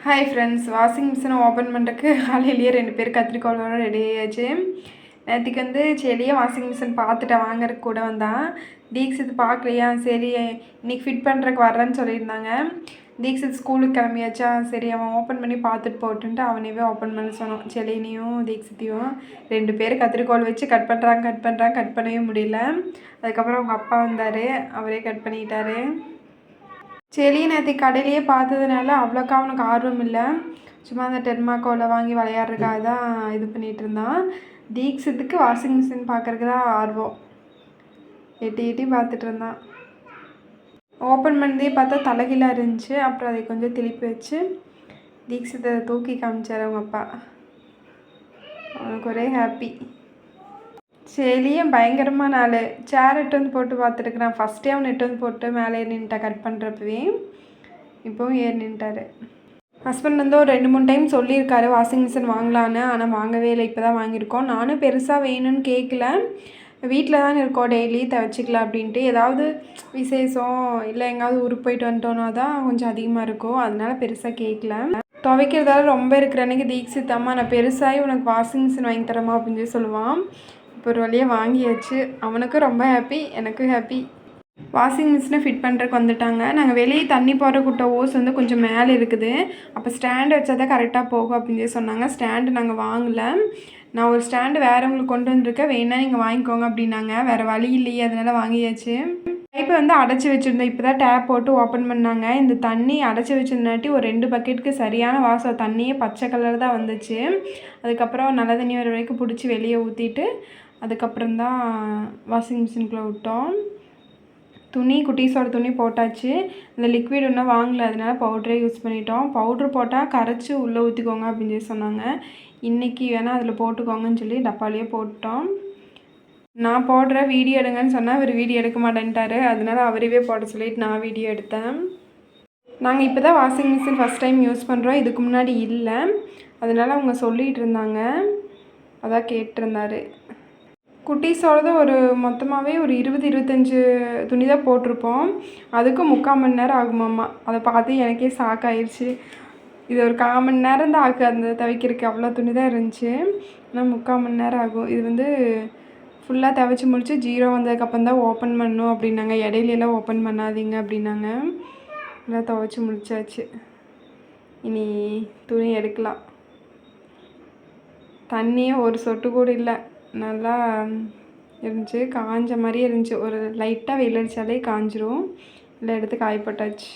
Hi friends, washing மிஷினை open பண்ணுறதுக்கு காலையிலேயே 2 பேர் கத்திரிக்கோளோட ரெடி ஆயாச்சு. நேற்றுக்கு வந்து செடியே வாஷிங் மிஷின் பார்த்துட்டேன், வாங்குறதுக்கு கூட வந்தான். தீக்ஷித் பார்க்கலையா, சரி இன்றைக்கி ஃபிட் பண்ணுறதுக்கு வர்றேன்னு சொல்லியிருந்தாங்க. தீக்ஷித் ஸ்கூலுக்கு கிளம்பியாச்சா, சரி அவன் ஓப்பன் பண்ணி பார்த்துட்டு போட்டுன்ட்டு அவனையவே ஓப்பன் பண்ண சொன்னோம். செலினையும் தீக்ஷித்தையும் 2 பேர் கத்திரிக்கோள் வச்சு கட் பண்ணவே முடியல. அதுக்கப்புறம் அவங்க அப்பா வந்தார், அவரே கட் பண்ணிக்கிட்டாரு. செடி நேற்று கடையிலேயே பார்த்ததுனால அவ்வளோக்கா அவனுக்கு ஆர்வம் இல்லை. சும்மா அந்த டெர்மாக்கோலை வாங்கி விளையாடுறதுக்காக தான் இது பண்ணிகிட்டு இருந்தான். தீக்ஷித்துக்கு வாஷிங் மிஷின் பார்க்குறதுக்கு தான் ஆர்வம். எட்டி பார்த்துட்டு இருந்தான். ஓப்பன் பண்ணதே பார்த்தா தலைகீழாக இருந்துச்சு. அப்புறம் அதை கொஞ்சம் திருப்பி வச்சு தீக்ஷித்தை தூக்கி காமிச்சார் அவங்க அப்பா. அவனுக்கு ஒரே ஹாப்பி. செலியும் பயங்கரமாக நாள் சேர் எட்டு வந்து போட்டு பார்த்துருக்குறான். ஃபஸ்ட்டே அவன் எட்டு வந்து போட்டு மேலே ஏறி நின்ட்டா கட் பண்ணுறப்பவே. இப்போவும் ஏறி நின்ட்டார். ஹஸ்பண்ட் வந்து ஒரு 2-3 டைம் சொல்லியிருக்காரு வாஷிங் மிஷின் வாங்கலான்னு. ஆனால் வாங்கவே இல்லை, இப்போ தான் வாங்கியிருக்கோம். நானும் பெருசாக வேணும்னு கேட்கல, வீட்டில் தான் இருக்கோம், டெய்லி துவைச்சிக்கலாம் அப்படின்ட்டு. ஏதாவது விசேஷம் இல்லை எங்கேயாவது ஊருக்கு போயிட்டு வந்துட்டோன்னா தான் கொஞ்சம் அதிகமாக இருக்கும், அதனால பெருசாக கேட்கல. துவைக்கிறதால ரொம்ப இருக்கிற அன்றைக்கி தீக்ஷித் அம்மா நான் பெருசாகி உனக்கு வாஷிங் மிஷின் வாங்கி தரமா அப்படின்னு சொல்லி சொல்லுவான். இப்போ ஒரு வழியாக வாங்கியாச்சு. அவனுக்கும் ரொம்ப ஹாப்பி, எனக்கும் ஹாப்பி. வாஷிங் மிஷினை ஃபிட் பண்ணுறதுக்கு வந்துட்டாங்க. நாங்கள் வெளியே தண்ணி போடுற குட்டை ஓஸ் வந்து கொஞ்சம் மேலே இருக்குது. அப்போ ஸ்டாண்டு வச்சா தான் கரெக்டாக போகும் அப்படின்னு சொல்லி சொன்னாங்க. ஸ்டாண்டு நாங்கள் வாங்கலை. நான் ஒரு ஸ்டாண்டு வேறவங்களுக்கு கொண்டு வந்திருக்கேன், வேணா நீங்கள் வாங்கிக்கோங்க அப்படின்னாங்க. வேறு வழி இல்லையே, அதனால் வாங்கியாச்சு. பைப்பை வந்து அடைச்சி வச்சுருந்தோம், இப்போ தான் டேப் போட்டு ஓப்பன் பண்ணாங்க. இந்த தண்ணி அடைச்சி வச்சுருந்தாட்டி ஒரு 2 பக்கெட்டுக்கு சரியான வாசம், தண்ணியே பச்சை கலர் தான் வந்துச்சு. அதுக்கப்புறம் நல்ல தண்ணி வர வரைக்கும் பிடிச்சி வெளியே ஊற்றிட்டு அதுக்கப்புறம் தான் வாஷிங் மிஷினுக்குள்ளே விட்டோம். குட்டீஸோட துணி போட்டாச்சு. இந்த லிக்விட் இன்னும் வாங்கலை, அதனால பவுட்ரே யூஸ் பண்ணிட்டோம். பவுட்ரு போட்டால் கரைச்சி உள்ளே ஊற்றிக்கோங்க அப்படின்னு சொல்லி சொன்னாங்க. இன்றைக்கி வேணால் அதில் போட்டுக்கோங்கன்னு சொல்லி டப்பாலேயே போட்டோம். நான் போடுற வீடியோ எடுங்கன்னு சொன்னால் அவர் வீடியோ எடுக்க மாட்டேன்ட்டார், அதனால அவரையே போட சொல்லிட்டு நான் வீடியோ எடுத்தேன். நாங்கள் இப்போ தான் washing machine first time use பண்ணுறோம், இதுக்கு முன்னாடி இல்லை. அதனால் அவங்க சொல்லிகிட்டு இருந்தாங்க, அதான் கேட்டிருந்தார். குட்டீஸோடது ஒரு மொத்தமாகவே ஒரு 20-25 துணி தான் போட்டிருப்போம். அதுக்கு 3/4 மணி நேரம் ஆகுமாம்மா. அதை பார்த்து எனக்கே ஷாக் ஆயிடுச்சு. இது ஒரு 1/4 மணி நேரம் தான் ஆகும் அந்த துவைக்கிறதுக்கு, அவ்வளோ துணி தான் இருந்துச்சு. ஆனால் 3/4 மணி நேரம் ஆகும். இது வந்து ஃபுல்லாக துவைச்சி முடிச்சு 0 வந்ததுக்கப்புறம் தான் ஓப்பன் பண்ணணும் அப்படின்னாங்க. இடையிலலாம் ஓப்பன் பண்ணாதீங்க அப்படின்னாங்க. நல்லா துவைச்சி முடிச்சாச்சு. இனி துணி எடுக்கலாம். தண்ணியே ஒரு சொட்டு கூட இல்லை, நல்லா இருந்துச்சு. காஞ்ச மாதிரியே இருந்துச்சு. ஒரு லைட்டாக வெயில் அடித்தாலே காஞ்சிரும். இல்லை எடுத்து காயப்பட்டாச்சு.